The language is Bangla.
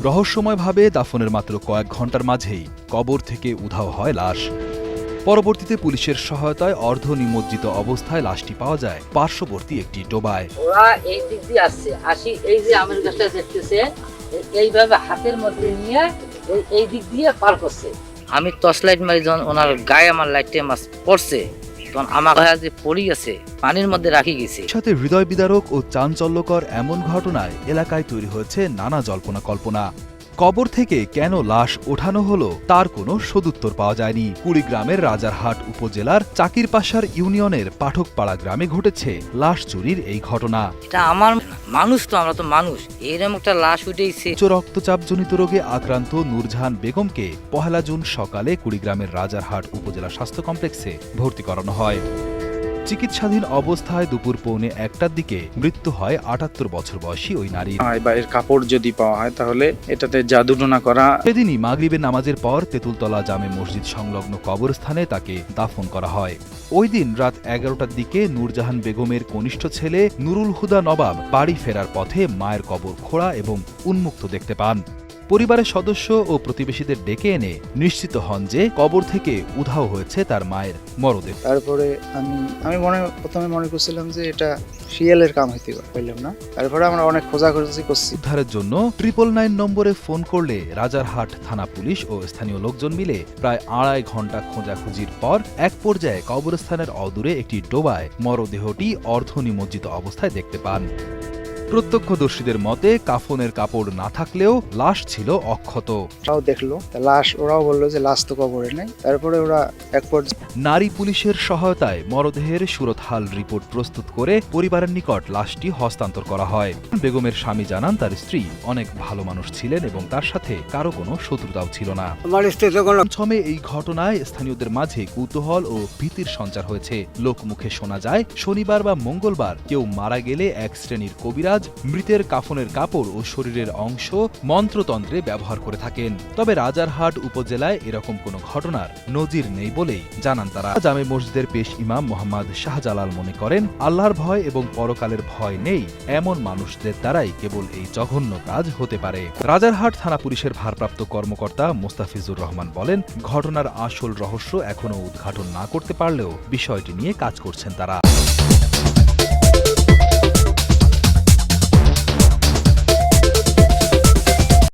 রহস্যময়ভাবে দাফনের মাত্র কয়েক ঘন্টার মাঝেই কবর থেকে উধাও হয় লাশ। পরবর্তীতে পুলিশের সহায়তায় অর্ধ নিমজ্জিত অবস্থায় লাশটি পাওয়া যায় পার্শ্ববর্তী একটি ডোবায়। ওরা এই দিক দিয়ে আসি এই যে আমের গাছটা দেখতেছে এইভাবে হাতের মধ্যে নিয়ে এই দিক দিয়ে পার করছে। আমি টর্চ লাইট মারি যখন ওনার গায়ে আমার লাইটে মাছ পড়ছে তখন আমার গায়ে যে পড়ি গেছে পানির মধ্যে রাখি গেছে। সাথে হৃদয় বিদারক ও চাঞ্চল্যকর এমন ঘটনায় এলাকায় তৈরি হয়েছে নানা জল্পনা কল্পনা। কবর থেকে কেন লাশ ওঠানো হলো তার কোনো সদুত্তর পাওয়া যায়নি। কুড়িগ্রামের রাজারহাট উপজেলার চাকিরপাশার ইউনিয়নের পাঠকপাড়া গ্রামে ঘটেছে লাশ চুরির এই ঘটনা। এটা আমার মানুষ, তো আমরা তো মানুষ, এরকম একটা লাশ উঠেছে। উচ্চ রক্তচাপজনিত রোগে আক্রান্ত নূরজাহান বেগমকে ১ জুন সকালে কুড়িগ্রামের রাজারহাট উপজেলা স্বাস্থ্য কমপ্লেক্সে ভর্তি করানো হয়। চিকিৎসাধীন অবস্থায় দুপুর ১:১টার দিকে মৃত্যু হয় ৭৮ বছর বয়সী ওই নারীর। বা এর কাপড় যদি পাওয়া হয় তাহলে এটাতে জাদুটোনা করা। সেদিনই মাগরিবের নামাজের পর তেঁতুলতলা জামে মসজিদ সংলগ্ন কবরস্থানে তাকে দাফন করা হয়। ওই দিন রাত ১১টার দিকে নূরজাহান বেগমের কনিষ্ঠ ছেলে নুরুল হুদা নবাব বাড়ি ফেরার পথে মায়ের কবর খোঁড়া এবং উন্মুক্ত দেখতে পান। পরিবারের সদস্য ও প্রতিবেশীদের ডেকে এনে নিশ্চিত হন যে কবর থেকে উধাও হয়েছে তার মায়ের মরদেহ। তারপরে আমি প্রথমে মনে করছিলাম যে এটা শিয়ালের কাম হইতে পারলাম না। তারপরে আমরা অনেক খোঁজাখুঁজি করছি। উদ্ধারের জন্য 999 নম্বরে ফোন করলে রাজারহাট থানা পুলিশ ও স্থানীয় লোকজন মিলে প্রায় ২.৫ ঘন্টা খোঁজাখুঁজির পর এক পর্যায়ে কবরস্থানের অদূরে একটি ডোবায় মরদেহটি অর্ধ নিমজ্জিত অবস্থায় দেখতে পান। প্রত্যক্ষদর্শীদের মতে কাফনের কাপড় না থাকলেও লাশ ছিল অক্ষত। ওরাও দেখলো লাশ, ওরাও বললো যে লাশ তো কবরে নেই। তারপরে ওরা এক পর্যায়ে নারী পুলিশের সহায়তায় মরদেহের সুরতহাল রিপোর্ট প্রস্তুত করে পরিবারের নিকট লাশটি হস্তান্তর করা হয়। বেগমের স্বামী জানান তার স্ত্রী অনেক ভালো মানুষ ছিলেন এবং তার সাথে কারো কোনো শত্রুতাও ছিল না। ছমে এই ঘটনায় স্থানীয়দের মাঝে কৌতূহল ও ভীতির সঞ্চার হয়েছে। লোকমুখে শোনা যায় শনিবার বা মঙ্গলবার কেউ মারা গেলে এক শ্রেণীর কবিরাজ মৃতের কাফনের কাপড় ও শরীরের অংশ মন্ত্রতন্ত্রে ব্যবহার করে থাকেন। তবে রাজারহাট উপজেলায় এরকম কোনো ঘটনার নজির নেই বলেই জানান তারা। জামে মসজিদের পেশ ইমাম মোহাম্মদ শাহজালাল মনে করেন আল্লাহর ভয় এবং পরকালের ভয় নেই এমন মানুষদের দ্বারাই কেবল এই জঘন্য কাজ হতে পারে। রাজারহাট থানা পুলিশের ভারপ্রাপ্ত কর্মকর্তা মোস্তাফিজুর রহমান বলেন, ঘটনার আসল রহস্য এখনও উদ্ঘাটন না করতে পারলেও বিষয়টি নিয়ে কাজ করছেন তারা।